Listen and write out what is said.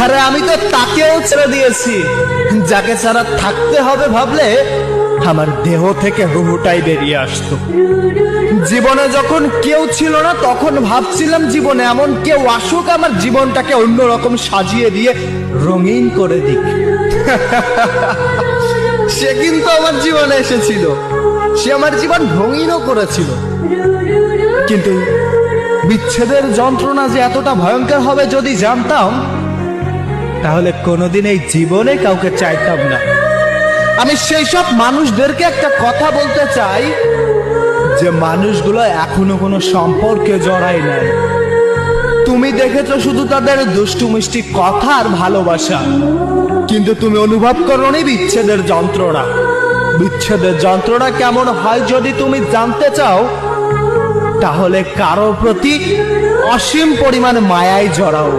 আরে আমি তো তাকেও ছেড়ে দিয়েছি, যাকে ছাড়া থাকতে হবে ভাবলে আমার দেহ থেকে হুহুটাই বেরিয়ে আসতো। জীবনে যখন কেউ ছিল না তখন ভাবছিলাম জীবনে এমন কেউ আসুক আমার জীবনটাকে অন্যরকম সাজিয়ে দিয়ে রঙিন করে দিক। সে কিন্তু আমার জীবনে এসেছিল, সে আমার জীবন রঙিনও করেছিল। কিন্তু বিচ্ছেদের যন্ত্রণা যে এতটা ভয়ঙ্কর হবে যদি জানতাম, তাহলে কোনোদিন এই জীবনে কাউকে চাইতাম না। আমি সেই সব মানুষদেরকে একটা কথা বলতে চাই যে মানুষগুলো এখনো কোনো সম্পর্কে জড়ায় নাই। তুমি দেখেছো শুধু তাদের দুষ্টু মিষ্টি কথা আর ভালোবাসা, কিন্তু তুমি অনুভব করোনি বিচ্ছেদের যন্ত্রণা। বিচ্ছেদের যন্ত্রণা কেমন হয় যদি তুমি জানতে চাও, তাহলে কারোর প্রতি অসীম পরিমাণ মায়ায় জড়াও।